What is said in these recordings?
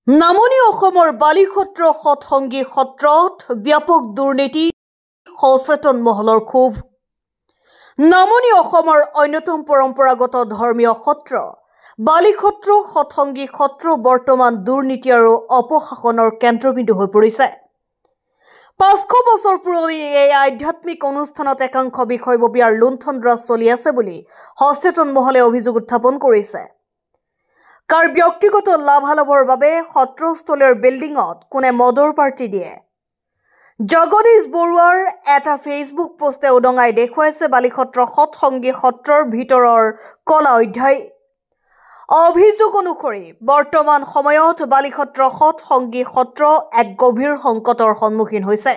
নামনি অসমৰ বালিসত্ৰ সৎসংগী সত্ৰত ব্যাপক দুৰ্নীতি সচেতন মহলৰ ক্ষোভ। নামনি অসমৰ অন্যতম পৰম্পৰাগত ধৰ্মীয় সত্ৰ বালিসত্ৰ সৎসংগী সত্ৰ বৰ্তমান দুৰ্নীতি আৰু অপশাসনৰ কেন্দ্ৰবিন্দু হৈ পৰিছে। 500 বছৰ পুৰণি এই আধ্যাত্মিক অনুষ্ঠানত একাংশ বিষয়ববীয়াৰ লুণ্ঠন-ৰাজ চলি আছে বুলি সচেতন মহলে অভিযোগ উত্থাপন কৰিছে। কাৰ ব্যক্তিগত লাভালাভৰ বাবে সত্ৰস্থলীৰ বিল্ডিঙত কোনে মদৰ পাৰ্টি দিয়ে। জগদীশ বৰুৱাৰ এটা ফেচবুক পোষ্টে উদঙাই দেখুৱাইছে বালিসত্ৰ সৎসংগী সত্ৰৰ ভিতৰৰ কলা অধ্যায়। অভিযোগ অনুসৰি বৰ্তমান সময়ত বালিসত্ৰ সৎসংগী সত্ৰ এক গভীৰ সংকটৰ সন্মুখীন হৈছে।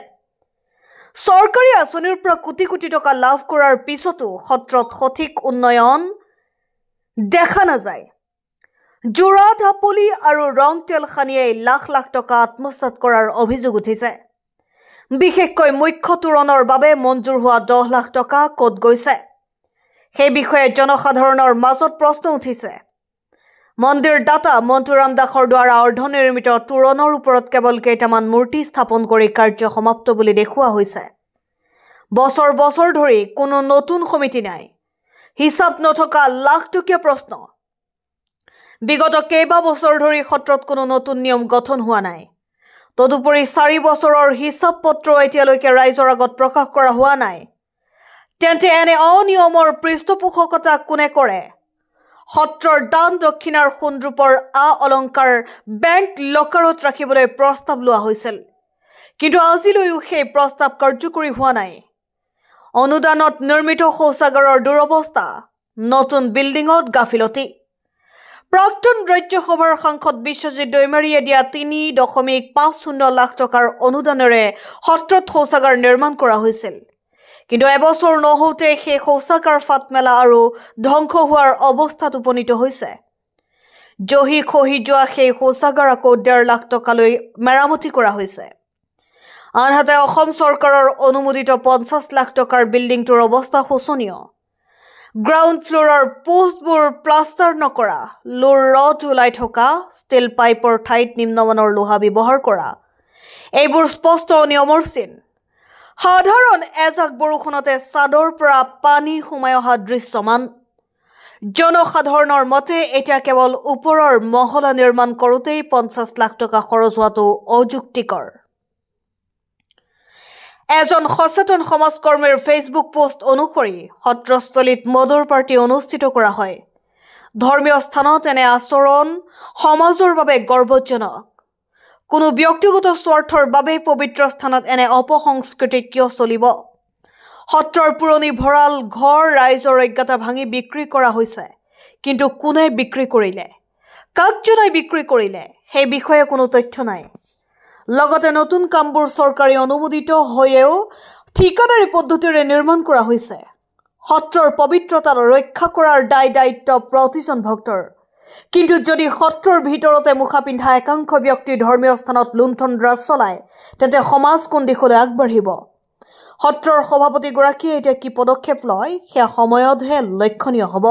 চৰকাৰী আঁচনিৰ পৰা কোটি কোটি টকা লাভ কৰাৰ পিছতো সত্ৰত সঠিক উন্নয়ন দেখা নাযায়। জোৰা ঢাপলি আৰু ৰং তেল সানিয়ে লাখ লাখ টকা আত্মসাৎ কৰাৰ অভিযোগ উঠিছে। বিশেষকৈ মুখ্য তোৰণৰ বাবে মঞ্জুৰ হোৱা 10 লাখ টকা ক'ত গৈছে সেই বিষয়ে জনসাধাৰণৰ মাজত প্ৰশ্ন উঠিছে। মন্দিৰ দাতা মন্তুৰাম দাসৰ দ্বাৰা অৰ্ধনিৰ্মিত তোৰণৰ ওপৰত কেৱল কেইটামান মূৰ্তি স্থাপন কৰি কাৰ্য সমাপ্ত বুলি দেখুওৱা হৈছে। বছৰ বছৰ ধৰি কোনো নতুন সমিতি নাই, হিচাপ নথকা লাখ টকীয়া প্ৰশ্ন। বিগত কেইবা বছৰ ধৰি সত্ৰত কোনো নতুন নিয়ম গঠন হোৱা নাই। তদুপৰি 4 বছৰৰ হিচাপ পত্ৰ এতিয়ালৈকে ৰাইজৰ আগত প্ৰকাশ কৰা হোৱা নাই। তেন্তে এনে অনিয়মৰ পৃষ্ঠপোষকতা কোনে কৰে? সত্ৰৰ দান দক্ষিণাৰ সোণৰূপৰ অলংকাৰ বেংক লকাৰত ৰাখিবলৈ প্ৰস্তাৱ লোৱা হৈছিল, কিন্তু আজিলৈও সেই প্ৰস্তাৱ কাৰ্যকৰী হোৱা নাই। অনুদানত নিৰ্মিত শৌচাগাৰৰ দুৰৱস্থা, নতুন বিল্ডিঙত গাফিলতি। প্ৰাক্তন ৰাজ্যসভাৰ সাংসদ বিশ্বজিৎ দৈমাৰীয়ে দিয়া 3.50 লাখ টকাৰ অনুদানেৰে সত্ৰত শৌচাগাৰ নিৰ্মাণ কৰা হৈছিল, কিন্তু এবছৰ নহওঁতে সেই শৌচাগাৰ ফাটমেলা আৰু ধ্বংস হোৱাৰ অৱস্থাত উপনীত হৈছে। জহি খহি যোৱা সেই শৌচাগাৰ আকৌ 1.5 লাখ টকালৈ মেৰামতি কৰা হৈছে। আনহাতে অসম চৰকাৰৰ অনুমোদিত 50 লাখ টকাৰ বিল্ডিংটোৰ অৱস্থা শোচনীয়। গ্ৰাউণ্ড ফ্ল'ৰৰ পোষ্টবোৰ প্লাষ্টাৰ নকৰা, লোৰ ৰড ওলাই থকা, ষ্টীল পাইপৰ ঠাইত নিম্নমানৰ লোহা ব্যৱহাৰ কৰা, এইবোৰ স্পষ্ট অনিয়মৰ চিন। সাধাৰণ এজাক বৰষুণতে ছাদৰ পৰা পানী সোমাই অহা দৃশ্যমান। জনসাধাৰণৰ মতে এতিয়া কেৱল ওপৰৰ মহলা নিৰ্মাণ কৰোঁতেই 50 লাখ টকা খৰচ হোৱাটো অযুক্তিকৰ। এজন সচেতন সমাজকৰ্মীৰ ফেচবুক পোষ্ট অনুসৰি সত্ৰস্থলীত মদৰ পাৰ্টি অনুষ্ঠিত কৰা হয়। ধৰ্মীয় স্থানত এনে আচৰণ সমাজৰ বাবে গৰ্বজনক। কোনো ব্যক্তিগত স্বাৰ্থৰ বাবে পবিত্ৰ স্থানত এনে অপসংস্কৃতি কিয় চলিব? সত্ৰৰ পুৰণি ভঁৰাল ঘৰ ৰাইজৰ অজ্ঞতা ভাঙি বিক্ৰী কৰা হৈছে, কিন্তু কোনে বিক্ৰী কৰিলে, কাক জনাই বিক্ৰী কৰিলে সেই বিষয়ে কোনো তথ্য নাই। লগতে নতুন কামবোৰ চৰকাৰী অনুমোদিত হৈও ঠিকাদাৰী পদ্ধতিৰে নিৰ্মাণ কৰা হৈছে। সত্ৰৰ পবিত্ৰতা ৰক্ষা কৰাৰ দায়িত্ব প্ৰতিজন ভক্তৰ, কিন্তু যদি সত্ৰৰ ভিতৰতে মুখা পিন্ধা একাংশ ব্যক্তি ধৰ্মীয় স্থানত লুণ্ঠন-ৰাজ চলায়, তেন্তে সমাজ কোন দিশলৈ আগবাঢ়িব? সত্ৰৰ সভাপতিগৰাকীয়ে এতিয়া কি পদক্ষেপ লয় সেয়া সময়তহে লক্ষণীয় হ'ব।